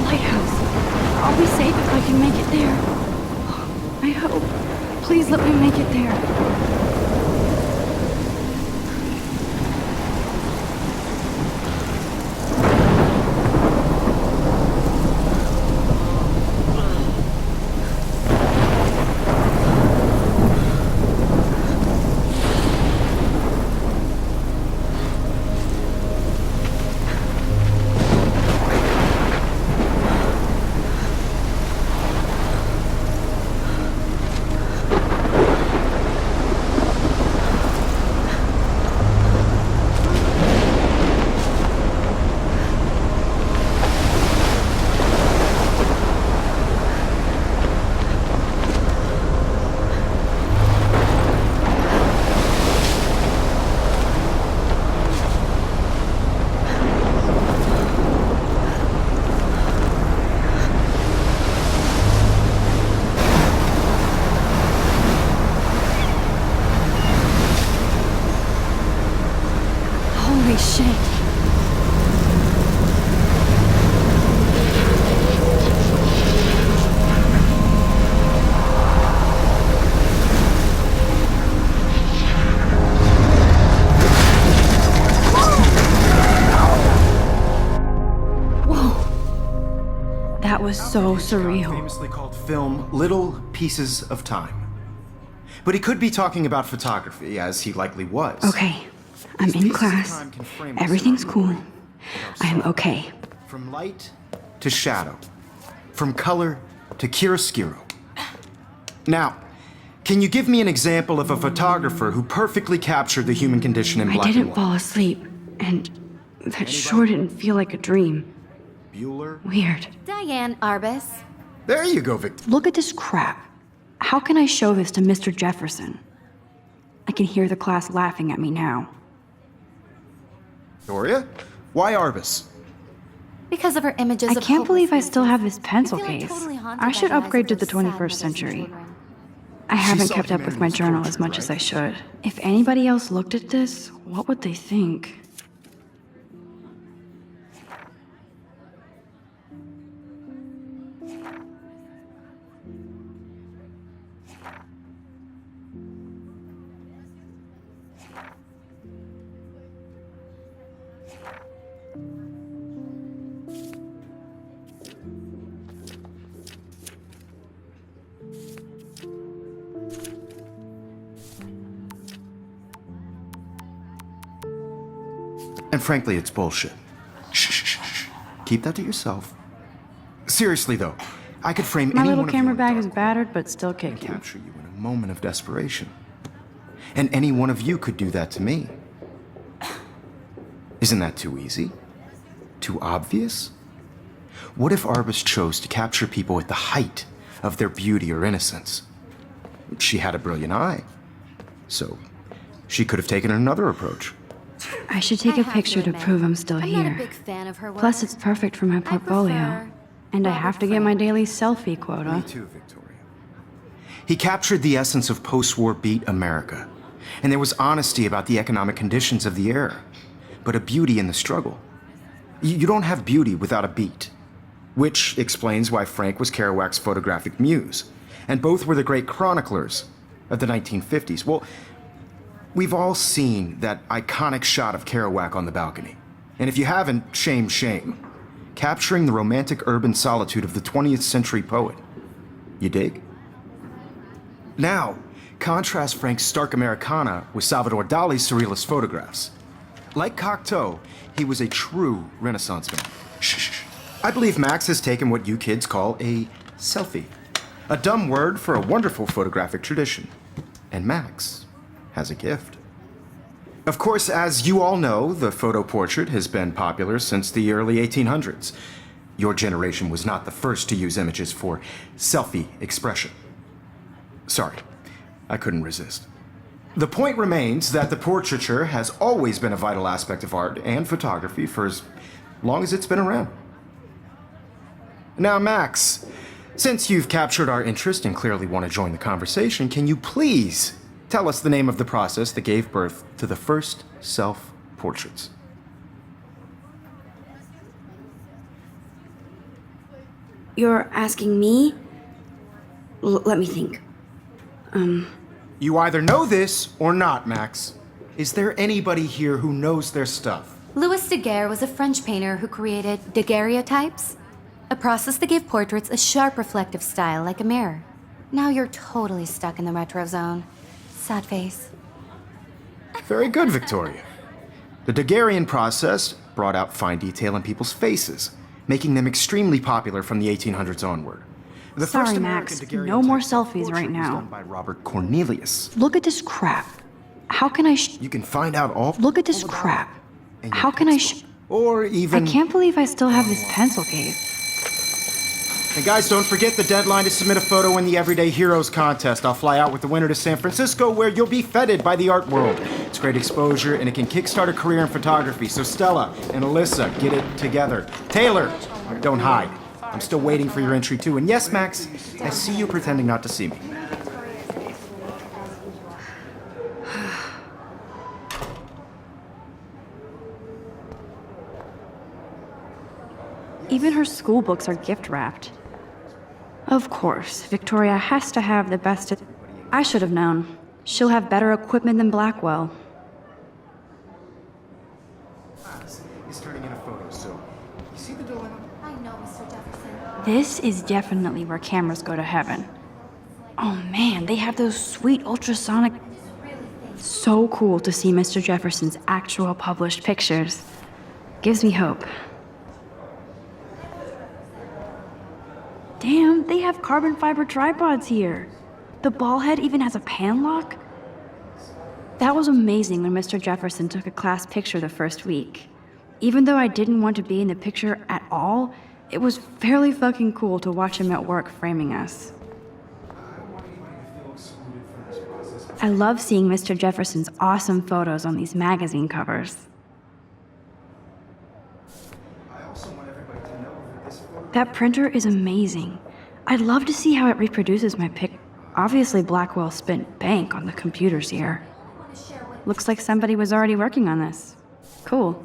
lighthouse. I'll be safe if I can make it there. I hope. Please let me make it there. Holy shit. That was so surreal. Famously called film Little Pieces of Time. But he could be talking about photography, as he likely was. Okay, I'm in class. Everything's cool. I am okay. From light to shadow. From color to chiaroscuro. Now, can you give me an example of a photographer who perfectly captured the human condition in black I and didn't white? fall asleep, and that sure didn't feel like a dream. Bueller? Weird. Diane Arbus. There you go, Victor. Look at this crap. How can I show this to Mr. Jefferson? I can hear the class laughing at me now. Victoria? Why Arbus? Because of her images I of can't believe I hopelessness. still have this pencil I feel like case. totally haunted I by should the eyes upgrade to of the those sad 21st mothers and century. children. I haven't saw kept up with my Commander's journal as portrait, much as I right? should. If anybody else looked at this, what would they think? And frankly, it's bullshit. Shh, shh, shh, shh. Keep that to yourself. Seriously, though, I could frame My any little one of you camera in bag dark is battered, but still and kicking. capture you in a moment of desperation. And any one of you could do that to me. Isn't that too easy? Too obvious? What if Arbus chose to capture people at the height of their beauty or innocence? She had a brilliant eye. So, she could have taken another approach. I should take I a have picture to admit, prove I'm still I'm not a here. big fan of her work. Plus, it's perfect for my portfolio. prefer And I Robert have to get my Frank. daily selfie quota. Me too, Victoria. He captured the essence of post-war beat America. And there was honesty about the economic conditions of the era, but a beauty in the struggle. You don't have beauty without a beat. Which explains why Frank was Kerouac's photographic muse. And both were the great chroniclers of the 1950s. Well, we've all seen that iconic shot of Kerouac on the balcony. And if you haven't, shame, shame. Capturing the romantic urban solitude of the 20th century poet. You dig? Now, contrast Frank's stark Americana with Salvador Dali's surrealist photographs. Like Cocteau, he was a true Renaissance man. Shh, shh, shh. I believe Max has taken what you kids call a selfie. A dumb word for a wonderful photographic tradition. And Max has a gift. Of course, as you all know, the photo portrait has been popular since the early 1800s. Your generation was not the first to use images for selfie expression. Sorry, I couldn't resist. The point remains that the portraiture has always been a vital aspect of art and photography for as long as it's been around. Now, Max, since you've captured our interest and clearly want to join the conversation, can you please tell us the name of the process that gave birth to the first self-portraits? You're asking me? Let me think. You either know this or not, Max. Is there anybody here who knows their stuff? Louis Daguerre was a French painter who created daguerreotypes, a process that gave portraits a sharp reflective style like a mirror. Now you're totally stuck in the retro zone. Sad face. Very good, Victoria. The Daguerrean process brought out fine detail in people's faces, making them extremely popular from the 1800s onward. The Sorry, first Max, American no more daguerreotype selfies portrait right was now. done by Robert Cornelius. Look at this crap. How can I You can find out all. Look at this all about crap. it in your How can I textbook. Or I even. can't believe I still have this pencil case. And guys, don't forget the deadline to submit a photo in the Everyday Heroes contest. I'll fly out with the winner to San Francisco, where you'll be feted by the art world. It's great exposure, and it can kickstart a career in photography. So Stella and Alyssa, get it together. Taylor, don't hide. I'm still waiting for your entry too. And yes, Max, I see you pretending not to see me. Even her school books are gift wrapped. Of course, Victoria has to have the best. I should have known. She'll have better equipment than Blackwell. He's turning in a photo, so you see the dilemma? I know, Mr. Jefferson. This is definitely where cameras go to heaven. Oh man, they have those sweet ultrasonic. So cool to see Mr. Jefferson's actual published pictures. Gives me hope. Damn, they have carbon fiber tripods here. The ball head even has a pan lock. That was amazing when Mr. Jefferson took a class picture the first week. Even though I didn't want to be in the picture at all, it was fairly fucking cool to watch him at work framing us. I love seeing Mr. Jefferson's awesome photos on these magazine covers. That printer is amazing. I'd love to see how it reproduces my pic. Obviously, Blackwell spent bank on the computers here. Looks like somebody was already working on this. Cool.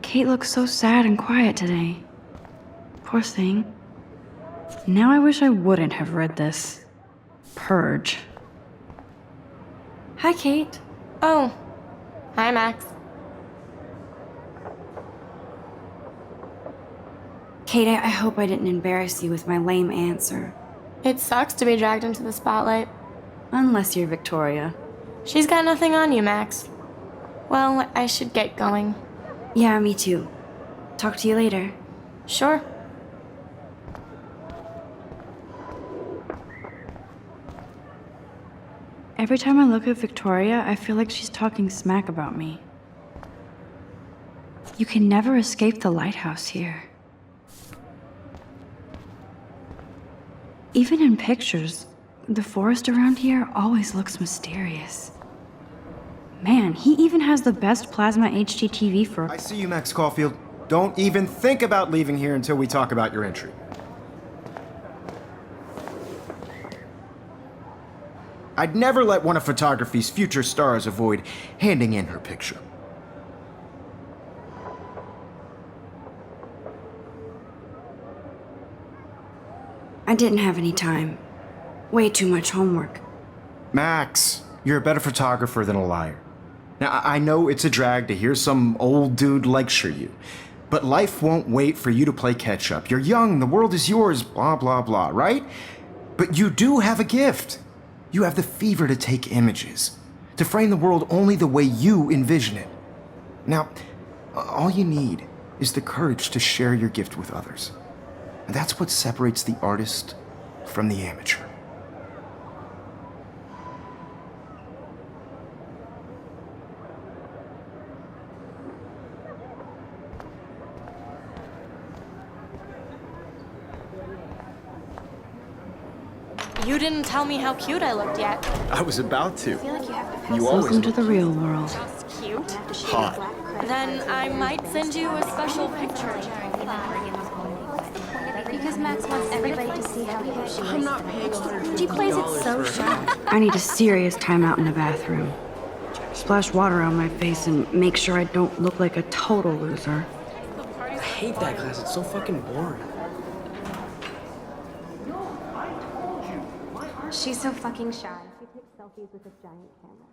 Kate looks so sad and quiet today. Poor thing. Now I wish I wouldn't have read this. Purge. Hi, Kate. Oh. Hi, Max. Kate, I hope I didn't embarrass you with my lame answer. It sucks to be dragged into the spotlight. Unless you're Victoria. She's got nothing on you, Max. Well, I should get going. Yeah, me too. Talk to you later. Sure. Every time I look at Victoria, I feel like she's talking smack about me. You can never escape the lighthouse here. Even in pictures, the forest around here always looks mysterious. Man, he even has the best plasma HDTV for. I see you, Max Caulfield. Don't even think about leaving here until we talk about your entry. I'd never let one of photography's future stars avoid handing in her picture. I didn't have any time. Way too much homework. Max, you're a better photographer than a liar. Now, I know it's a drag to hear some old dude lecture you, but life won't wait for you to play catch up. You're young, the world is yours, blah, blah, blah, right? But you do have a gift. You have the fever to take images, to frame the world only the way you envision it. Now, all you need is the courage to share your gift with others. And that's what separates the artist from the amateur. You didn't tell me how cute I looked yet. I was about to. You Welcome to the real world. Just cute. hot. Then I might send you a special picture. Because Max wants everybody to see how cute she is. She plays it so sharp. I need a serious timeout in the bathroom. Splash water on my face and make sure I don't look like a total loser. I hate that class. It's so fucking boring. She's so fucking shy. She takes selfies with a giant camera.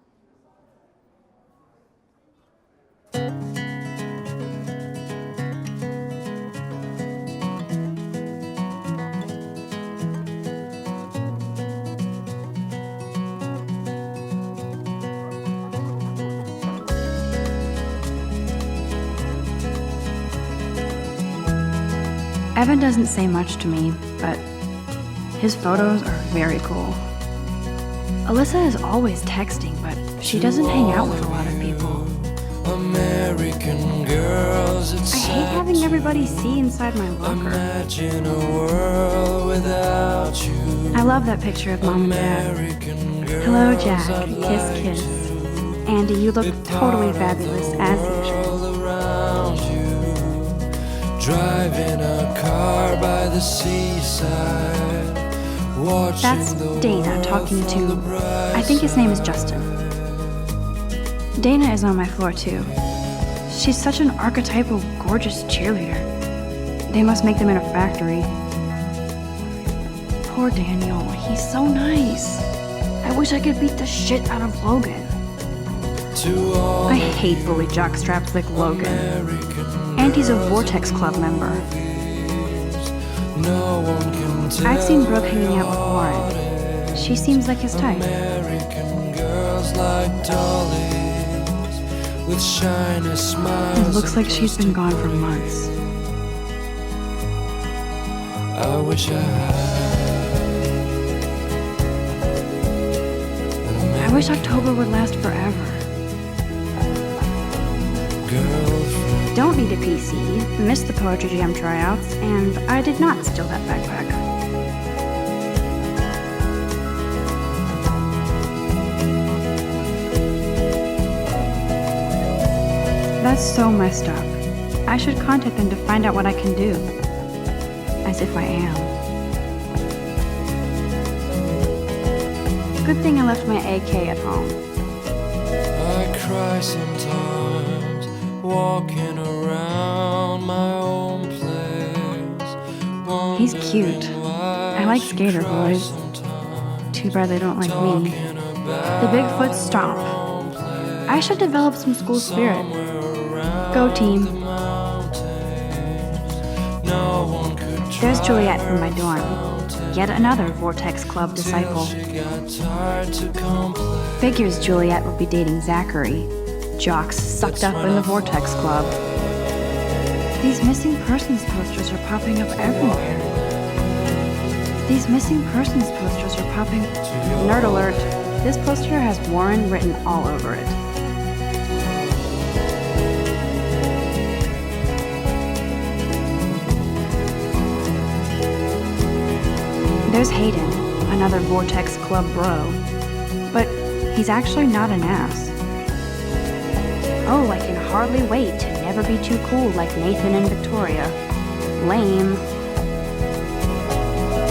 Evan doesn't say much to me, but his photos are very cool. Alyssa is always texting, but she doesn't hang out with a lot of people. American girls, it's I hate having everybody see inside my locker. imagine a world without you. I love that picture of Mom and Dad. American girls, Hello, Jack. I'd Kiss, like kiss. Andy, you look totally fabulous, as usual. all around you. Driving a car by the seaside. That's Dana talking to, I think his name is Justin. Dana is on my floor too. She's such an archetypal, gorgeous cheerleader. They must make them in a factory. Poor Daniel, he's so nice. I wish I could beat the shit out of Logan. I hate bully jockstraps like Logan. And he's a Vortex Club member. No one can tell I've seen Brooke hanging out with Warren. She seems like his type. American girls like dollies with shiny smiles. It looks like she's been gone for months. I wish I had I wish October would last forever. girlfriend. Don't need a PC, missed the Poetry Jam tryouts, and I did not steal that backpack. That's so messed up. I should contact them to find out what I can do. As if I am. Good thing I left my AK at home. I cry sometimes walking around my own place. He's cute. I like skater boys. Sometimes Too bad they don't like me. talking about The Bigfoot stomp. I should develop some school spirit. Go team. no one could There's Juliet from my dorm. Yet another Vortex Club disciple. got tired to complain. Figures Juliet would be dating Zachary. Jocks sucked up in the Vortex Club. These missing persons posters are popping up everywhere. These missing persons posters are popping... Nerd alert. This poster has Warren written all over it. There's Hayden, another Vortex Club bro. But he's actually not an ass. Oh, I can hardly wait to never be too cool like Nathan and Victoria. Lame.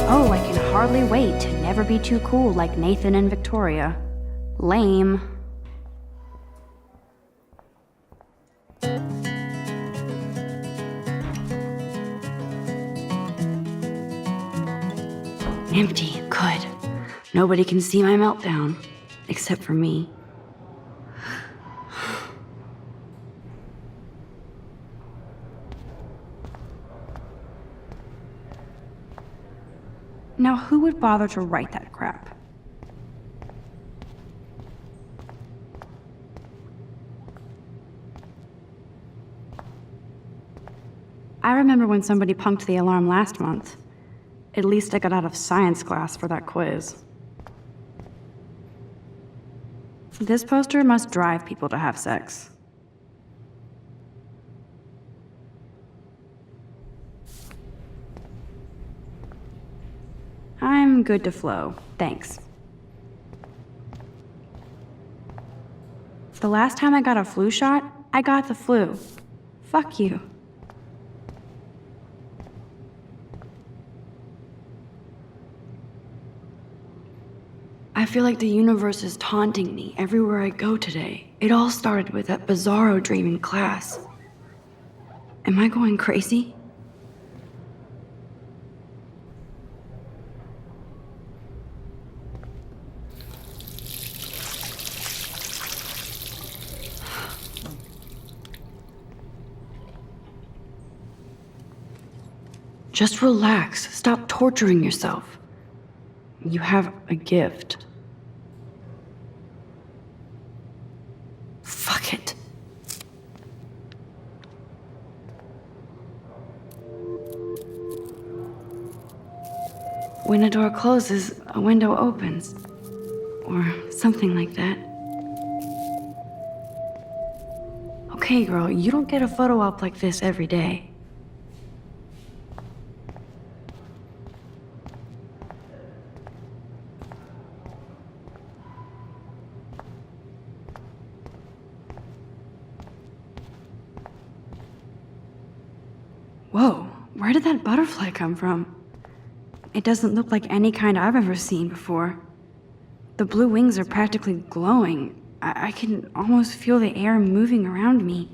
Oh, I can hardly wait to never be too cool like Nathan and Victoria. Lame. Empty. Good. Nobody can see my meltdown. Except for me. Now, who would bother to write that crap? I remember when somebody punked the alarm last month. At least I got out of science class for that quiz. This poster must drive people to have sex. I'm good to flow, thanks. The last time I got a flu shot, I got the flu. Fuck you. I feel like the universe is taunting me everywhere I go today. It all started with that bizarro dream in class. Am I going crazy? Just relax. Stop torturing yourself. You have a gift. Fuck it. When a door closes, a window opens. Or something like that. Okay, girl, you don't get a photo op like this every day. Whoa, where did that butterfly come from? It doesn't look like any kind I've ever seen before. The blue wings are practically glowing. I can almost feel the air moving around me.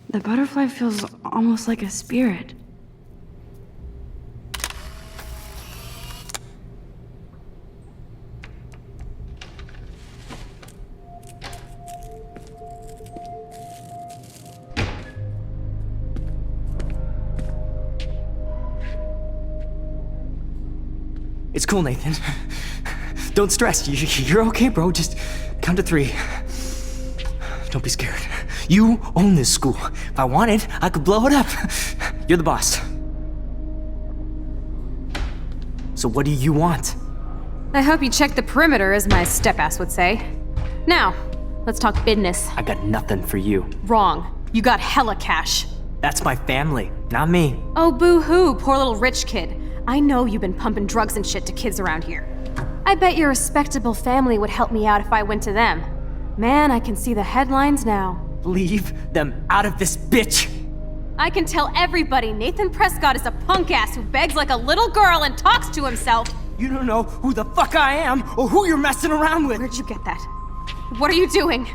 The butterfly feels almost like a spirit. It's cool, Nathan. Don't stress. You're okay, bro. Just count to 3. Don't be scared. You own this school. If I wanted, I could blow it up. You're the boss. So what do you want? I hope you check the perimeter, as my step-ass would say. Now, let's talk business. I got nothing for you. Wrong. You got hella cash. That's my family, not me. Oh, boo-hoo, poor little rich kid. I know you've been pumping drugs and shit to kids around here. I bet your respectable family would help me out if I went to them. Man, I can see the headlines now. Leave them out of this bitch! I can tell everybody Nathan Prescott is a punk ass who begs like a little girl and talks to himself. You don't know who the fuck I am or who you're messing around with. Where'd you get that? What are you doing?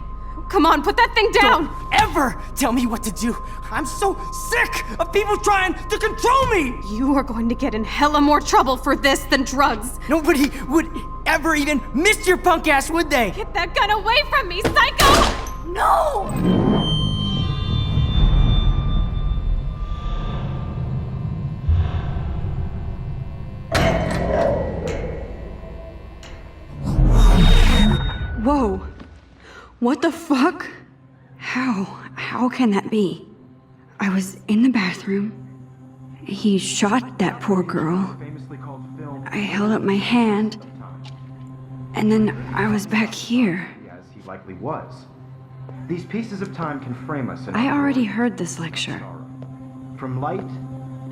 Come on, put that thing down! Don't ever tell me what to do! I'm so sick of people trying to control me! You are going to get in hella more trouble for this than drugs. Nobody would ever even miss your punk ass, would they? Get that gun away from me, psycho! No! Whoa. What the fuck? How can that be? I was in the bathroom. He shot that poor girl. I held up my hand. And then I was back here. As he likely was. These pieces of time can frame us in I our already world. heard this lecture. From light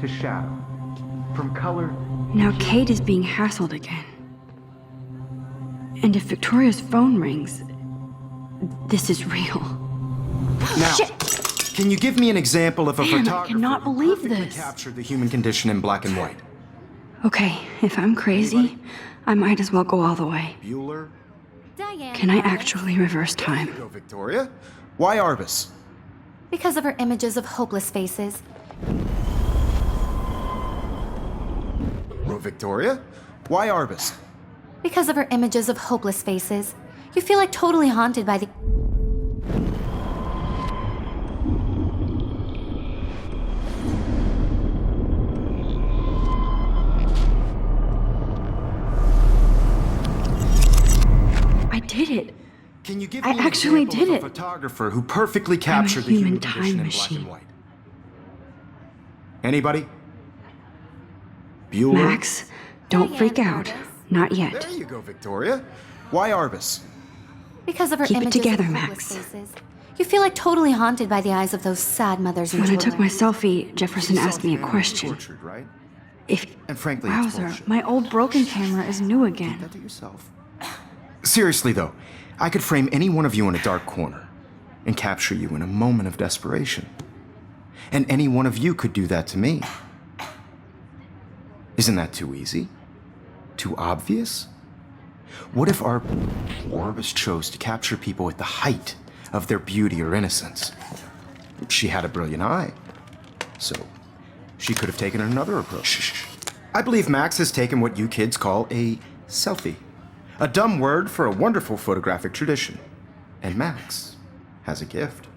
to shadow. From color. Now Kate is being hassled again. And if Victoria's phone rings, this is real. Now, Shit! can you give me an example of a Man, I photographer cannot who believe perfectly this. captured the human condition in black and white? Okay, if I'm crazy, I might as well go all the way. Bueller? Diane. Can I actually reverse time? Go, Victoria. Why Arbus? Because of her images of hopeless faces. Victoria? Why Arbus? Because of her images of hopeless faces. You feel like totally haunted by the... I did it. Can you give I me an actually example did of a it. photographer who perfectly captured the human human condition time in black machine. and white? Anybody? Bueller? Max, don't Diane freak out. Arbus. Not yet. There you go, Victoria. Why Arbus? Because of her Keep it images together, of Max. hopeless faces. You feel like totally haunted by the eyes of those sad mothers and When I children. took my selfie, Jefferson asked me a question. Tortured, right? If... And frankly, it's Wowzer, bullshit. my old broken camera is new again. That to yourself. Seriously, though, I could frame any one of you in a dark corner and capture you in a moment of desperation. And any one of you could do that to me. Isn't that too easy? Too obvious? What if our Arbus chose to capture people at the height of their beauty or innocence? She had a brilliant eye. so she could have taken another approach. I believe Max has taken what you kids call a selfie. A dumb word for a wonderful photographic tradition. And Max has a gift.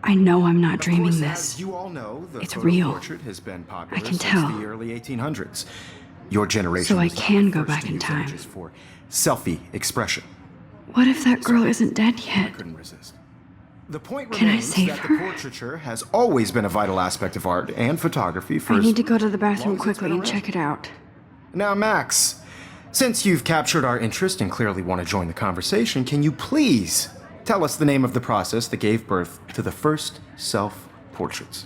I know I'm not Of dreaming course, this. as you all know, the It's photo real. portrait has been popular I can since tell. the early 1800s. Your generation So I was not can the go first back to in use time. images for selfie expression. What if that girl isn't dead I yet? couldn't resist. The point Can I remains save that her? the portraiture has always been a vital aspect of art and photography for I as need to go to the long bathroom as it's quickly been and around. check it out. Now, Max, since you've captured our interest and clearly want to join the conversation, can you please tell us the name of the process that gave birth to the first self-portraits?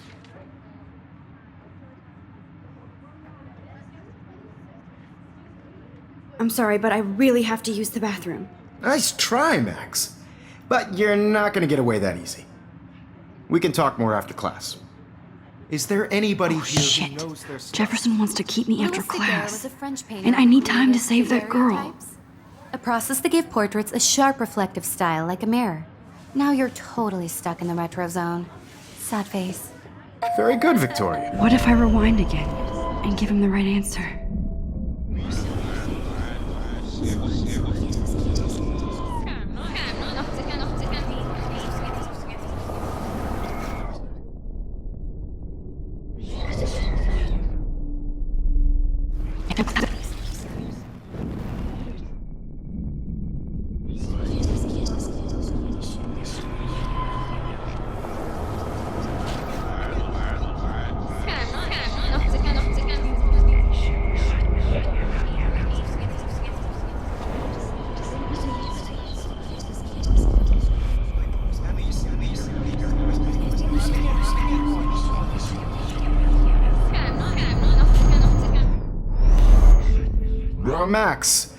I'm sorry, but I really have to use the bathroom. Nice try, Max. But you're not going to get away that easy. We can talk more after class. Is there anybody Oh, here shit. who knows their stuff? Jefferson wants to keep me after Louis Daguerre was class. a French painter And I who need time to created save that girl. daguerreotypes, a process that gave portraits a sharp reflective style like a mirror. Now you're totally stuck in the retro zone. Sad face. Very good, Victoria. What if I rewind again and give him the right answer? Max,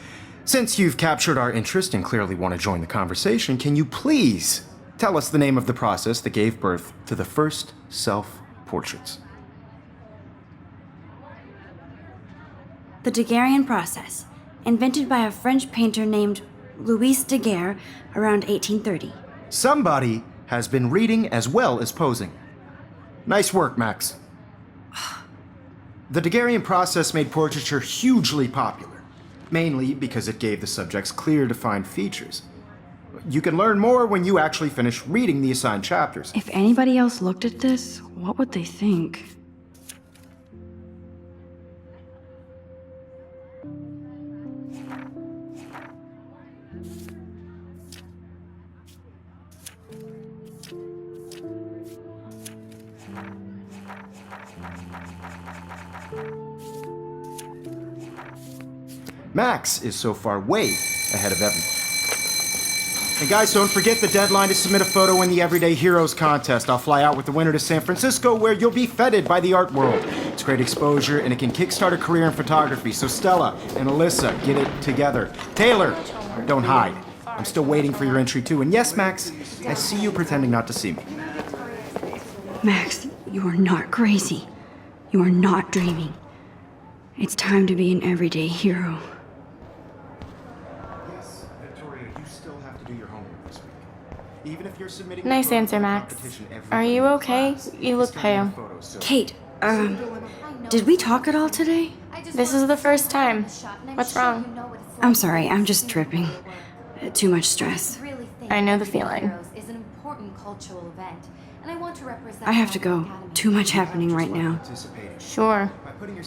since you've captured our interest and clearly want to join the conversation, can you please tell us the name of the process that gave birth to the first self-portraits? The Daguerrean process, invented by a French painter named Louis Daguerre around 1830. Somebody has been reading as well as posing. Nice work, Max. The Daguerrean process made portraiture hugely popular, mainly because it gave the subjects clear, defined features. You can learn more when you actually finish reading the assigned chapters. If anybody else looked at this, what would they think? Max is so far way ahead of everyone. And guys, don't forget the deadline to submit a photo in the Everyday Heroes contest. I'll fly out with the winner to San Francisco, where you'll be feted by the art world. It's great exposure, and it can kickstart a career in photography. So Stella and Alyssa, get it together. Taylor, don't hide. I'm still waiting for your entry too. And yes, Max, I see you pretending not to see me. Max, you are not crazy. You are not dreaming. It's time to be an everyday hero. Yes, Victoria, you still have to do your homework this week. Even if you're submitting Nice answer, Max. Are you okay? You look pale. Kate, did we talk at all today? This is the first time. What's wrong? I'm sorry, I'm just tripping. Too much stress. I know the feeling. Is an important cultural event, and I want to represent I have to go. Academy. Too much happening right now. Sure. By putting your...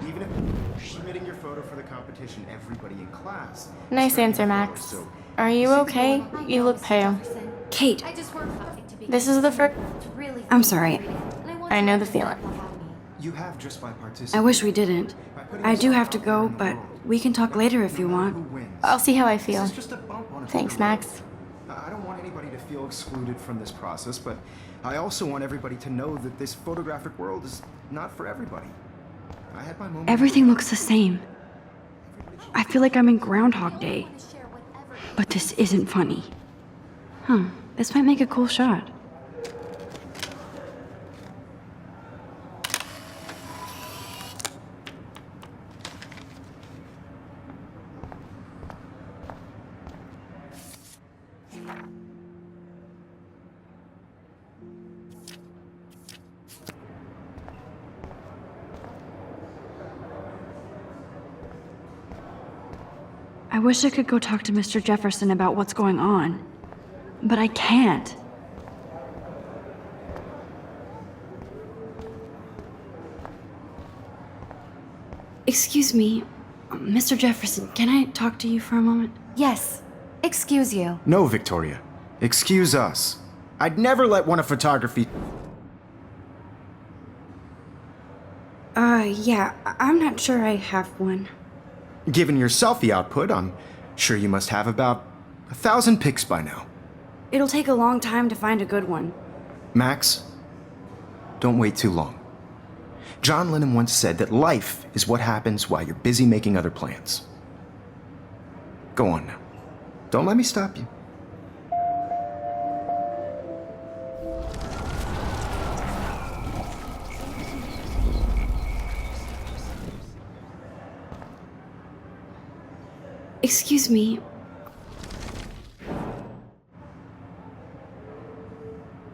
Even if submitting your photo for the competition, everybody in class. Nice answer, Max. Are you okay? You look pale. Kate, I just work hard to be This is the first. really. I'm sorry. And I want I to know the represent feeling. Academy. You have just by I participating. wish we didn't. I do have to go, but we can talk later if you want. I'll see how I feel. This is just a bump on a Thanks, career road. Max. I don't want anybody to feel excluded from this process, but I also want everybody to know that this photographic world is not for everybody. I had my moment. Everything looks the same. I feel like I'm in Groundhog Day. But this isn't funny. Huh, this might make a cool shot. I wish I could go talk to Mr. Jefferson about what's going on. But I can't. Excuse me, Mr. Jefferson, can I talk to you for a moment? Yes. Excuse you. No, Victoria. Excuse us. I'd never let one of photography. Yeah, I'm not sure I have one. Given your selfie output, I'm sure you must have about 1,000 pics by now. It'll take a long time to find a good one. Max, don't wait too long. John Lennon once said that life is what happens while you're busy making other plans. Go on now. Don't let me stop you. Excuse me.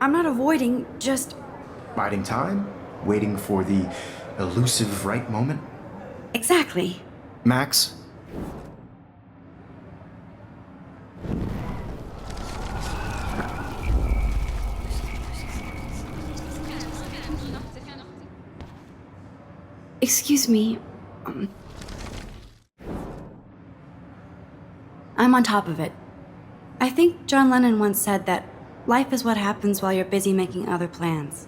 I'm not avoiding, just... Biding time? Waiting for the elusive right moment? Exactly. Max? Excuse me. I'm on top of it. I think John Lennon once said that life is what happens while you're busy making other plans.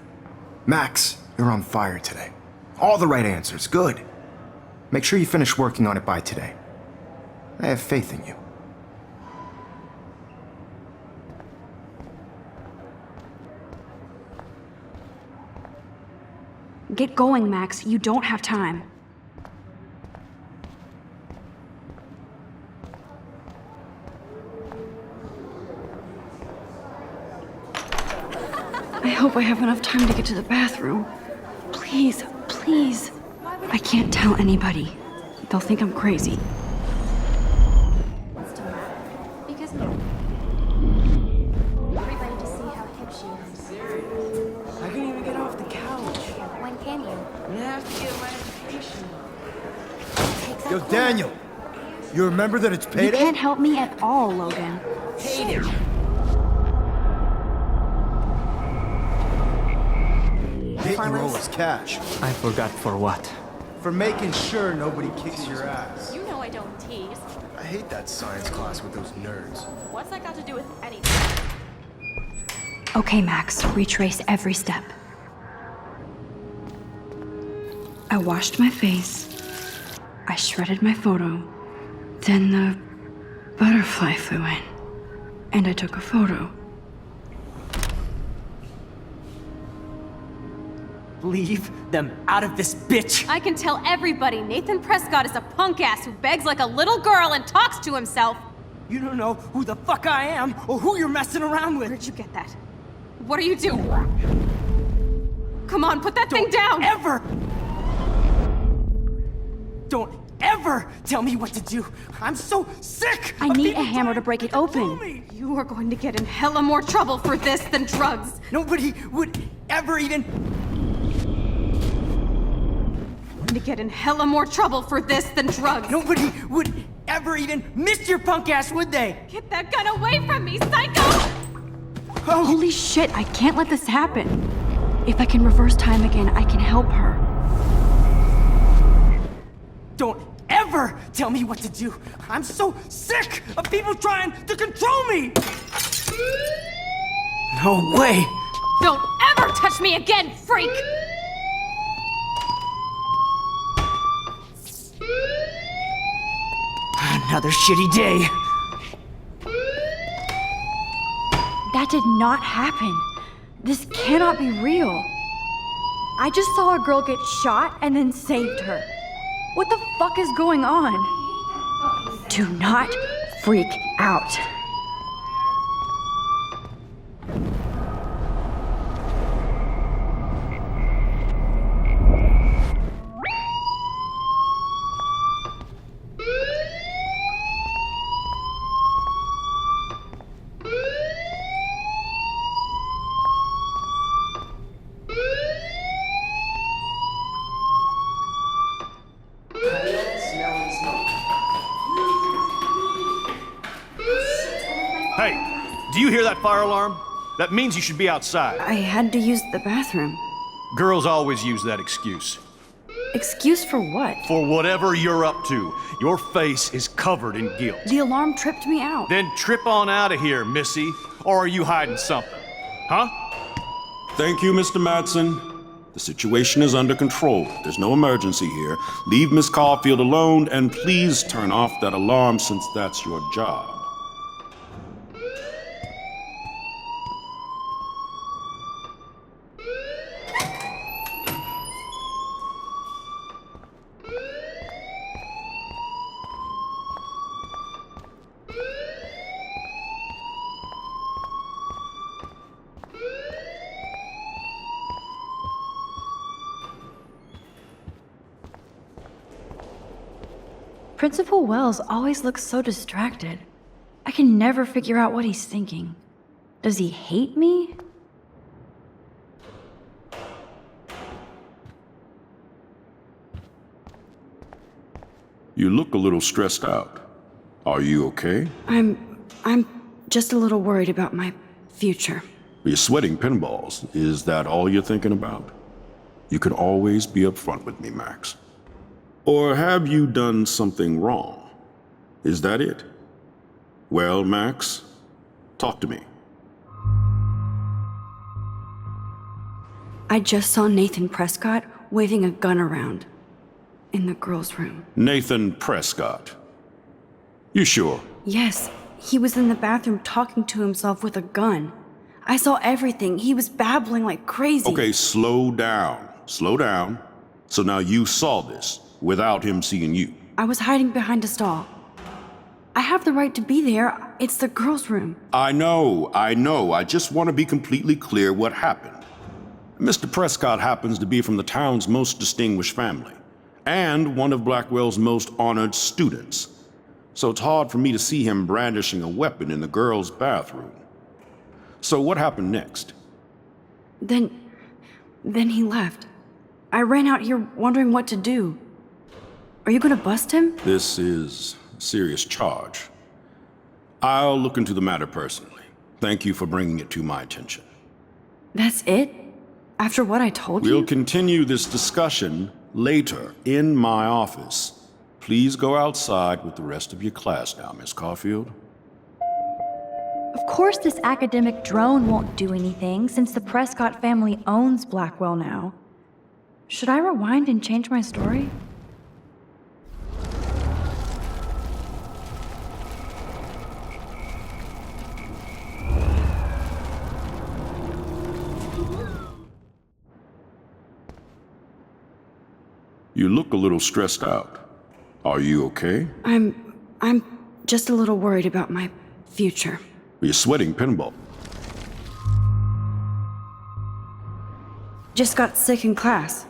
Max, you're on fire today. All the right answers. Good. Make sure you finish working on it by today. I have faith in you. Get going, Max. You don't have time. I hope I have enough time to get to the bathroom. Please, please. I can't tell anybody. They'll think I'm crazy. Because everybody to see how hip she is. I can't even get off the couch. When can you? I have to get my education. Yo, Daniel, you remember that it's You payday? can't help me at all, Logan. Hit you owe us cash. I forgot for what. For making sure nobody kicks your ass. You know I don't tease. I hate that science class with those nerds. What's that got to do with anything? Okay, Max, retrace every step. I washed my face. I shredded my photo. Then the butterfly flew in. And I took a photo. Leave them out of this bitch! I can tell everybody Nathan Prescott is a punk ass who begs like a little girl and talks to himself. You don't know who the fuck I am or who you're messing around with. Where'd you get that? What are you doing? Come on, put that thing down! Don't ever tell me what to do. I'm so sick! I of need people a hammer to trying break it control open. me. You are going to get in hella more trouble for this than drugs. Nobody would ever even... To get in hella more trouble for this than drugs. Nobody would ever even miss your punk ass, would they? Get that gun away from me, psycho! Holy shit, I can't let this happen. If I can reverse time again, I can help her. Don't ever tell me what to do. I'm so sick of people trying to control me! No way! Don't ever touch me again, freak! Another shitty day. That did not happen. This cannot be real. I just saw a girl get shot and then saved her. What the fuck is going on? Do not freak out. Do you hear that fire alarm? That means you should be outside. I had to use the bathroom. Girls always use that excuse. Excuse for what? For whatever you're up to. Your face is covered in guilt. The alarm tripped me out. Then trip on out of here, Missy. Or are you hiding something? Huh? Thank you, Mr. Madsen. The situation is under control. There's no emergency here. Leave Miss Caulfield alone, and please turn off that alarm since that's your job. Principal Wells always looks so distracted. I can never figure out what he's thinking. Does he hate me? You look a little stressed out. Are you okay? I'm just a little worried about my future. You're sweating pinballs. Is that all you're thinking about? You can always be upfront with me, Max. Or have you done something wrong? Is that it? Well, Max, talk to me. I just saw Nathan Prescott waving a gun around in the girls' room. Nathan Prescott. You sure? Yes, he was in the bathroom talking to himself with a gun. I saw everything. He was babbling like crazy. Okay, slow down. Slow down. So now you saw this without him seeing you. I was hiding behind a stall. I have the right to be there. It's the girls' room. I know. I just want to be completely clear what happened. Mr. Prescott happens to be from the town's most distinguished family, and one of Blackwell's most honored students. So it's hard for me to see him brandishing a weapon in the girls' bathroom. So what happened next? Then he left. I ran out here wondering what to do. Are you gonna bust him? This is a serious charge. I'll look into the matter personally. Thank you for bringing it to my attention. That's it? After what I told you? We'll continue this discussion later in my office. Please go outside with the rest of your class now, Miss Caulfield. Of course this academic drone won't do anything since the Prescott family owns Blackwell now. Should I rewind and change my story? You look a little stressed out. Are you okay? I'm just a little worried about my future. You're sweating pinball. Just got sick in class.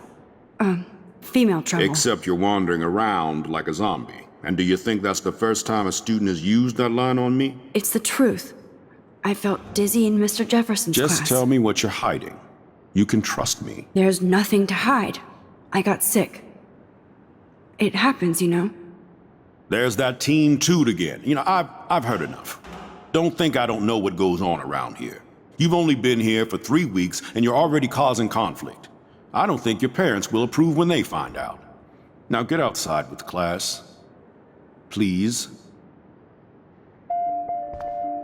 Female trouble. Except you're wandering around like a zombie. And do you think that's the first time a student has used that line on me? It's the truth. I felt dizzy in Mr. Jefferson's class. Just tell me what you're hiding. You can trust me. There's nothing to hide. I got sick. It happens, you know. There's that Team Toot again. You know, I've heard enough. Don't think I don't know what goes on around here. You've only been here for 3 weeks and you're already causing conflict. I don't think your parents will approve when they find out. Now get outside with class. Please.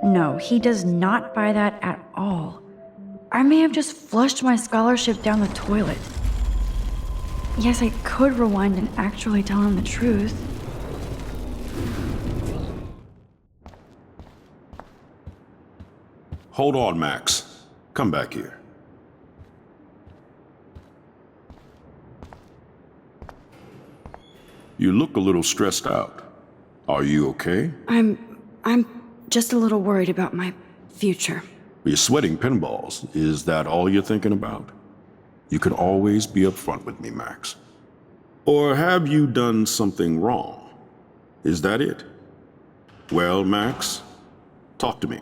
No, he does not buy that at all. I may have just flushed my scholarship down the toilet. Yes, I could rewind and actually tell him the truth. Hold on, Max. Come back here. You look a little stressed out. Are you okay? I'm just a little worried about my future. You're sweating pinballs. Is that all you're thinking about? You can always be upfront with me, Max. Or have you done something wrong? Is that it? Well, Max, talk to me.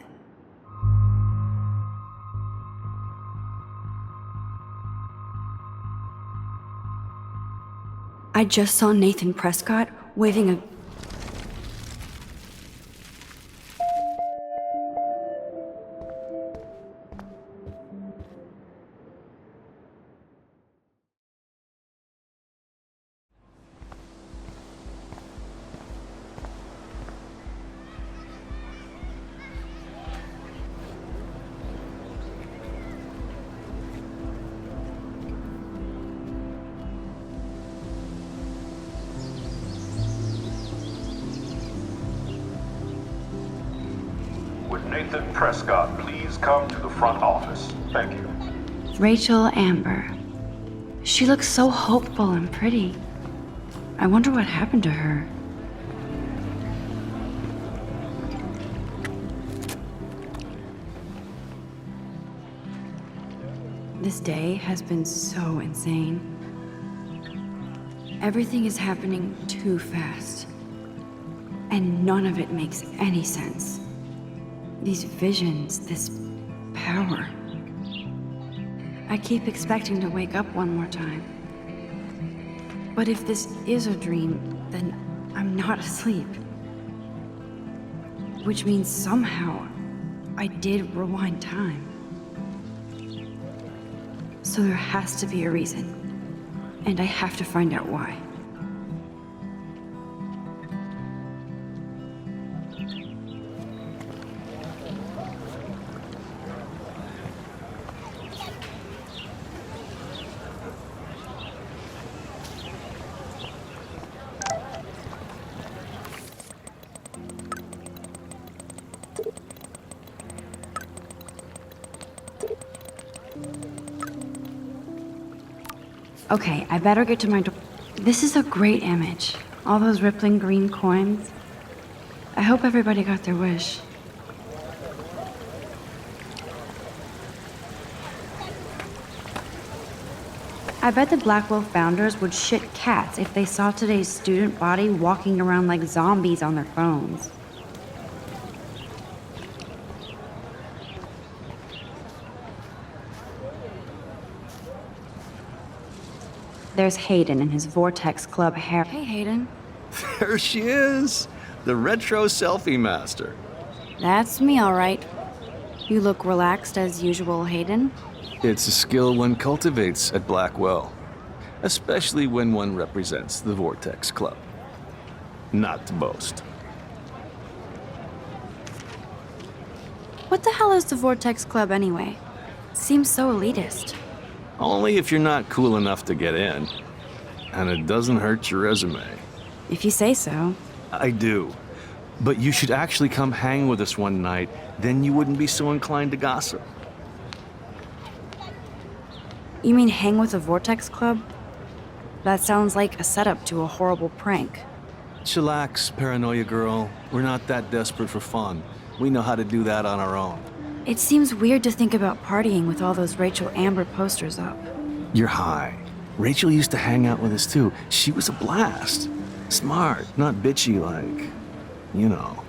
I just saw Nathan Prescott waving a... Would Nathan Prescott please come to the front office? Thank you. Rachel Amber. She looks so hopeful and pretty. I wonder what happened to her. This day has been so insane. Everything is happening too fast. And none of it makes any sense. These visions, this power. I keep expecting to wake up one more time. But if this is a dream, then I'm not asleep. Which means somehow I did rewind time. So there has to be a reason. And I have to find out why. Okay, I better get to my door. This is a great image. All those rippling green coins. I hope everybody got their wish. I bet the Blackwell founders would shit cats if they saw today's student body walking around like zombies on their phones. There's Hayden in his Vortex Club hair. Hey, Hayden. There she is, the retro selfie master. That's me, all right. You look relaxed as usual, Hayden. It's a skill one cultivates at Blackwell, especially when one represents the Vortex Club. Not to boast. What the hell is the Vortex Club anyway? Seems so elitist. Only if you're not cool enough to get in. And it doesn't hurt your resume. If you say so. I do. But you should actually come hang with us one night, then you wouldn't be so inclined to gossip. You mean hang with the Vortex Club? That sounds like a setup to a horrible prank. Chillax, paranoia girl. We're not that desperate for fun. We know how to do that on our own. It seems weird to think about partying with all those Rachel Amber posters up. You're high. Rachel used to hang out with us too. She was a blast. Smart, not bitchy like, you know.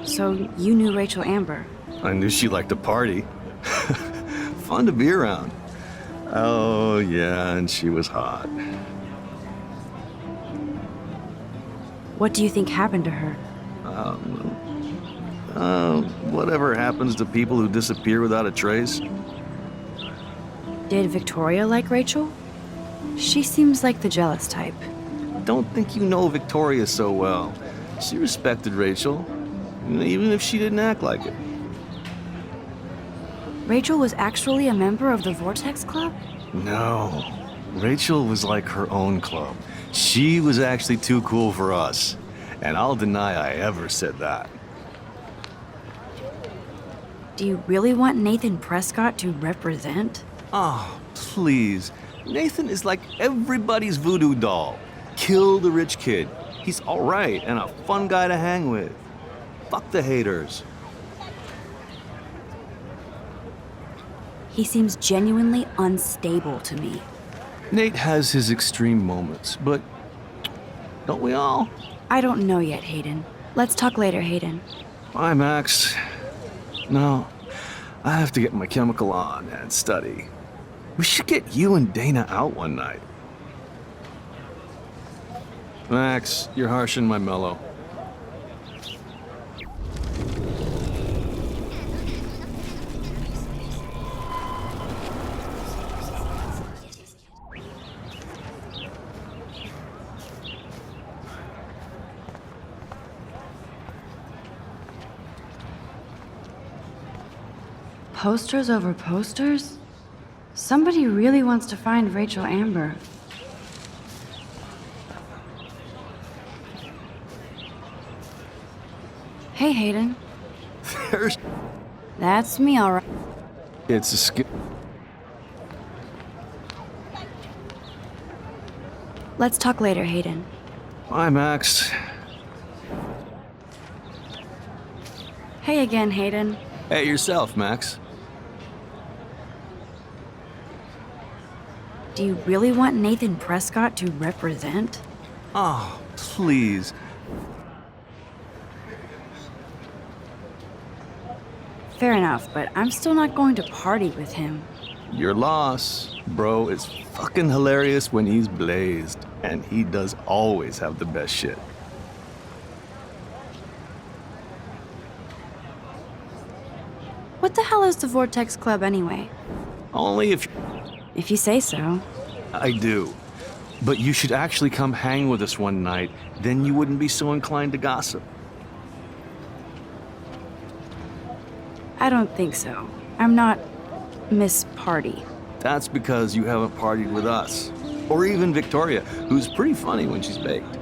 So you knew Rachel Amber? I knew she liked to party. Fun to be around. Oh, yeah, and she was hot. What do you think happened to her? Whatever happens to people who disappear without a trace. Did Victoria like Rachel? She seems like the jealous type. Don't think you know Victoria so well. She respected Rachel, even if she didn't act like it. Rachel was actually a member of the Vortex Club? No. Rachel was like her own club. She was actually too cool for us. And I'll deny I ever said that. Do you really want Nathan Prescott to represent? Oh, please. Nathan is like everybody's voodoo doll. Kill the rich kid. He's all right and a fun guy to hang with. Fuck the haters. He seems genuinely unstable to me. Nate has his extreme moments, but don't we all? I don't know yet, Hayden. Let's talk later, Hayden. Bye, Max. No, I have to get my chemical on and study. We should get you and Dana out one night. Max, you're harsh and my mellow. Posters over posters? Somebody really wants to find Rachel Amber. Hey, Hayden. There's... That's me, all right. It's a sk... Let's talk later, Hayden. Bye, Max. Hey again, Hayden. Hey, yourself, Max. Do you really want Nathan Prescott to represent? Oh, please. Fair enough, but I'm still not going to party with him. Your loss. Bro is fucking hilarious when he's blazed, and he does always have the best shit. What the hell is the Vortex Club anyway? Only if... If you say so. I do. But you should actually come hang with us one night, then you wouldn't be so inclined to gossip. I don't think so. I'm not Miss Party. That's because you haven't partied with us. Or even Victoria, who's pretty funny when she's baked.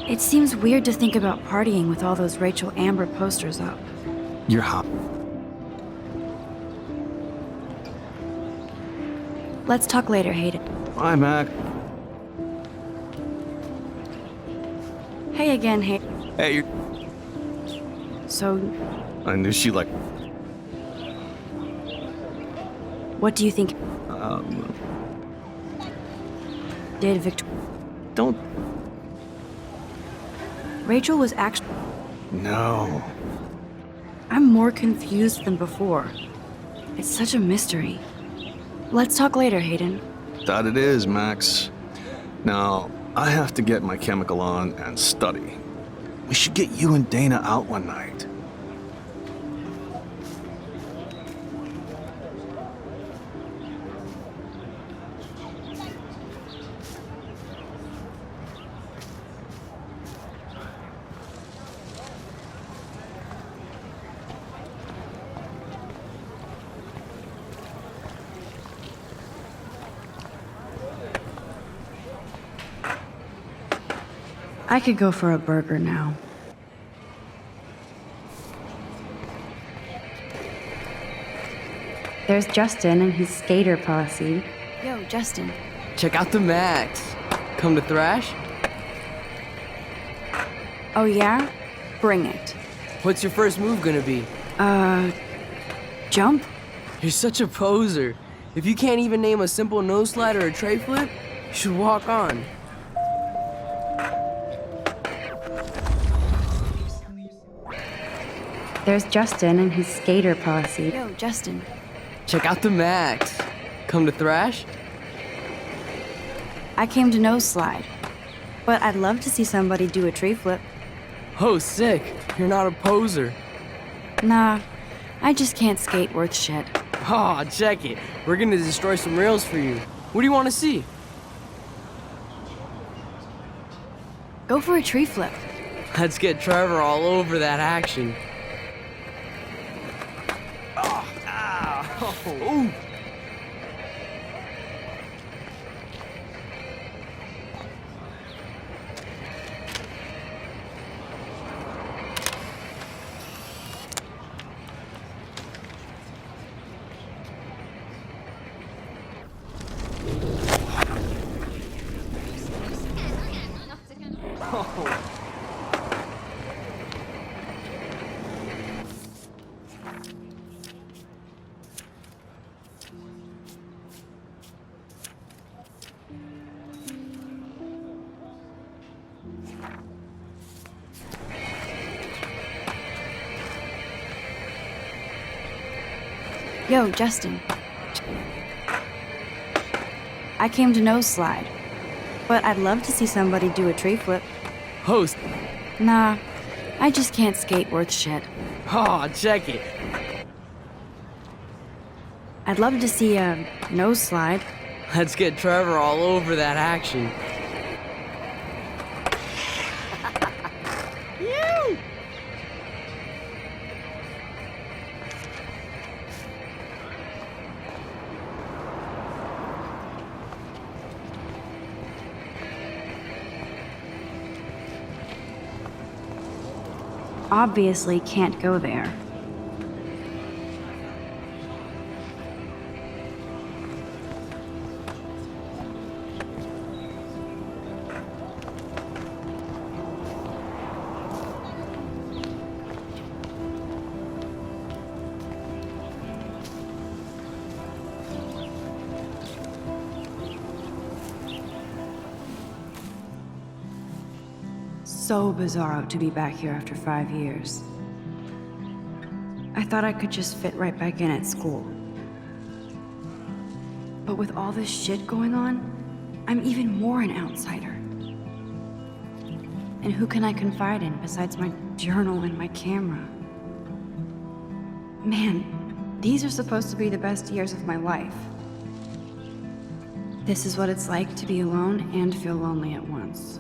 It seems weird to think about partying with all those Rachel Amber posters up. You're hot. Let's talk later, Hayden. Bye, Mac. Hey again, Hayden. Hey, you're... So, I knew she like... what do you think? Did Victoria... Don't... Rachel was actually... No. I'm more confused than before. It's such a mystery. Let's talk later, Hayden. That it is, Max. Now, I have to get my chemical on and study. We should get you and Dana out one night. I could go for a burger now. There's Justin and his skater posse. Yo, Justin. Check out the Max. Come to thrash? Oh yeah? Bring it. What's your first move gonna be? Jump? You're such a poser. If you can't even name a simple nose slide or a tray flip, you should walk on. There's Justin and his skater posse. Yo, Justin. Check out the Max. Come to thrash? I came to nose slide. But I'd love to see somebody do a tree flip. Oh, sick. You're not a poser. Nah, I just can't skate worth shit. Aw, check it. We're gonna destroy some rails for you. What do you want to see? Go for a tree flip. Let's get Trevor all over that action. Ooh. Yo, Justin. I came to nose slide. But I'd love to see somebody do a tree flip. Host. Nah, I just can't skate worth shit. Aw, check it. I'd love to see a nose slide. Let's get Trevor all over that action. obviously can't go there. So bizarro to be back here after 5 years. I thought I could just fit right back in at school. But with all this shit going on, I'm even more an outsider. And who can I confide in besides my journal and my camera? Man, these are supposed to be the best years of my life. This is what it's like to be alone and feel lonely at once.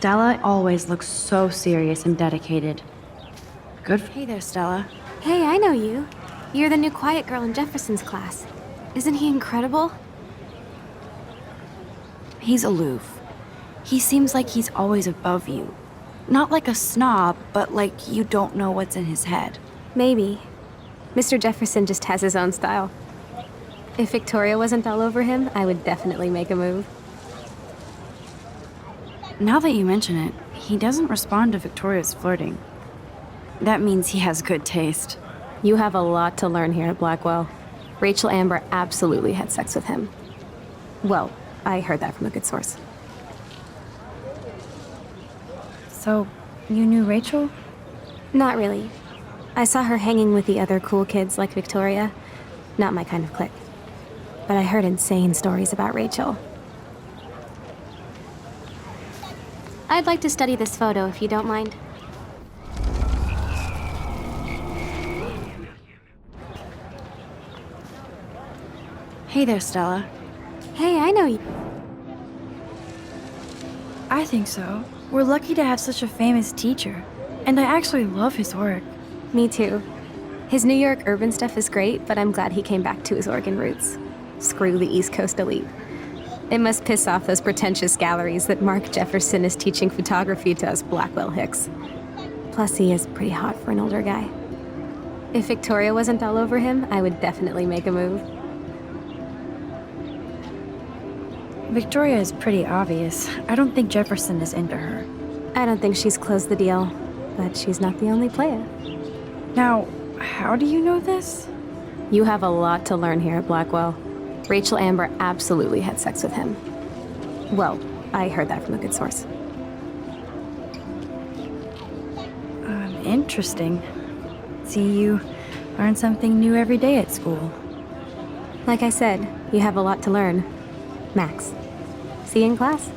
Stella always looks so serious and dedicated. Good. Hey there, Stella. Hey, I know you. You're the new quiet girl in Jefferson's class. Isn't he incredible? He's aloof. He seems like he's always above you. Not like a snob, but like you don't know what's in his head. Maybe. Mr. Jefferson just has his own style. If Victoria wasn't all over him, I would definitely make a move. Now that you mention it, he doesn't respond to Victoria's flirting. That means he has good taste. You have a lot to learn here at Blackwell. Rachel Amber absolutely had sex with him. Well, I heard that from a good source. So, you knew Rachel? Not really. I saw her hanging with the other cool kids like Victoria. Not my kind of clique. But I heard insane stories about Rachel. I'd like to study this photo if you don't mind. Hey there, Stella. Hey, I know you. I think so. We're lucky to have such a famous teacher. And I actually love his work. Me too. His New York urban stuff is great, but I'm glad he came back to his Oregon roots. Screw the East Coast elite. It must piss off those pretentious galleries that Mark Jefferson is teaching photography to us Blackwell hicks. Plus, he is pretty hot for an older guy. If Victoria wasn't all over him, I would definitely make a move. Victoria is pretty obvious. I don't think Jefferson is into her. I don't think she's closed the deal, but she's not the only player. Now, how do you know this? You have a lot to learn here at Blackwell. Rachel Amber absolutely had sex with him. Well, I heard that from a good source. Interesting. See, you learn something new every day at school. Like I said, you have a lot to learn. Max. See you in class.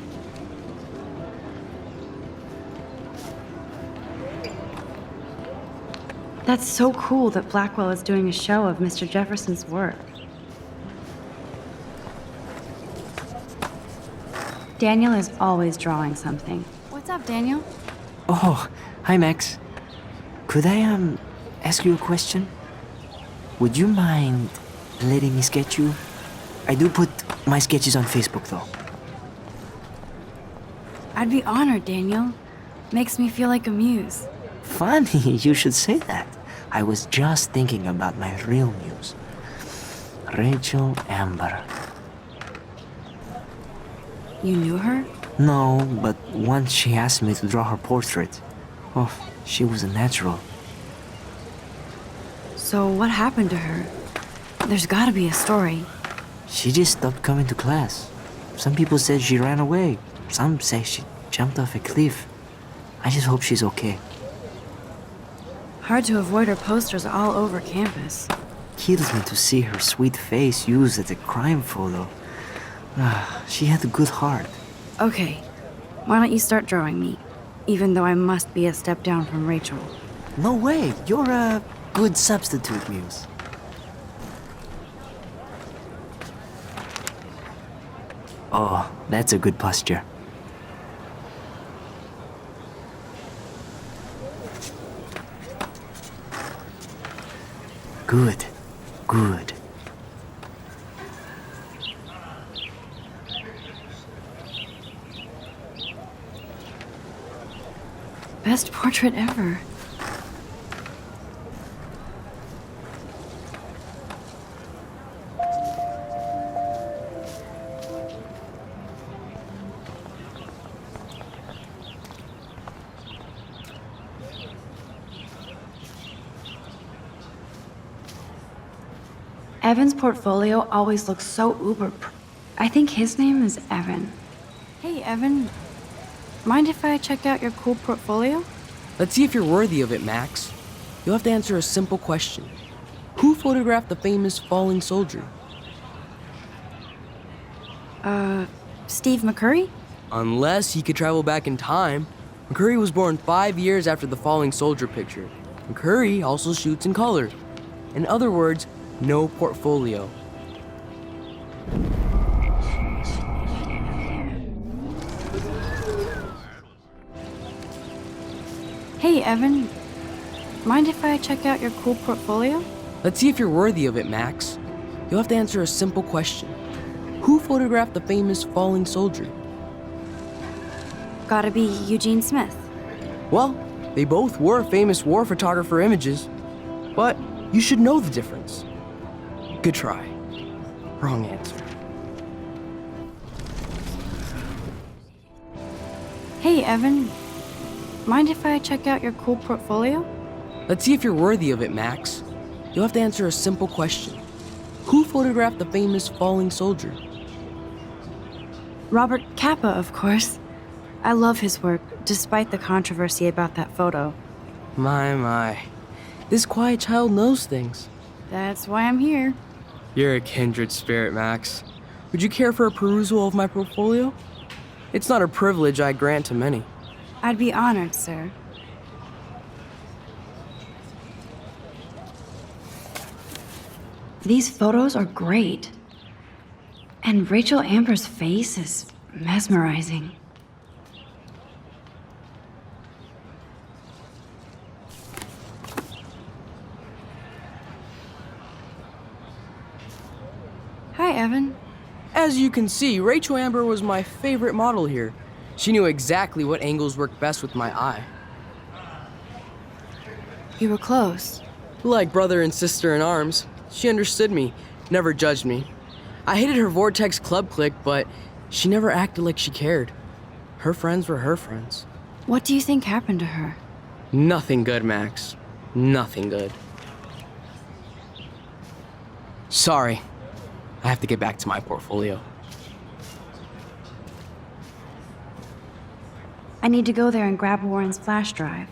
That's so cool that Blackwell is doing a show of Mr. Jefferson's work. Daniel is always drawing something. What's up, Daniel? Oh, hi, Max. Could I, ask you a question? Would you mind letting me sketch you? I do put my sketches on Facebook, though. I'd be honored, Daniel. Makes me feel like a muse. Funny, you should say that. I was just thinking about my real muse. Rachel Amber. You knew her? No, but once she asked me to draw her portrait. Oh, she was a natural. So what happened to her? There's gotta be a story. She just stopped coming to class. Some people said she ran away. Some say she jumped off a cliff. I just hope she's okay. Hard to avoid her posters all over campus. Kills me to see her sweet face used as a crime photo. She had a good heart. Okay, why don't you start drawing me? Even though I must be a step down from Rachel. No way, you're a good substitute, Muse. Oh, that's a good posture. Good, good. Best portrait ever. Evan's portfolio always looks so I think his name is Evan. Hey, Evan. Mind if I check out your cool portfolio? Let's see if you're worthy of it, Max. You'll have to answer a simple question. Who photographed the famous falling soldier? Steve McCurry? Unless he could travel back in time. McCurry was born 5 years after the falling soldier picture. McCurry also shoots in color. In other words, no portfolio. Hey, Evan. Mind if I check out your cool portfolio? Let's see if you're worthy of it, Max. You'll have to answer a simple question. Who photographed the famous falling soldier? Gotta be Eugene Smith. Well, they both were famous war photographer images. But you should know the difference. Good try. Wrong answer. Hey, Evan. Mind if I check out your cool portfolio? Let's see if you're worthy of it, Max. You'll have to answer a simple question. Who photographed the famous falling soldier? Robert Capa, of course. I love his work, despite the controversy about that photo. My. This quiet child knows things. That's why I'm here. You're a kindred spirit, Max. Would you care for a perusal of my portfolio? It's not a privilege I grant to many. I'd be honored, sir. These photos are great. And Rachel Amber's face is mesmerizing. Hi, Evan. As you can see, Rachel Amber was my favorite model here. She knew exactly what angles worked best with my eye. You were close. Like brother and sister in arms. She understood me, never judged me. I hated her Vortex Club clique, but she never acted like she cared. Her friends were her friends. What do you think happened to her? Nothing good, Max. Nothing good. Sorry. I have to get back to my portfolio. I need to go there and grab Warren's flash drive.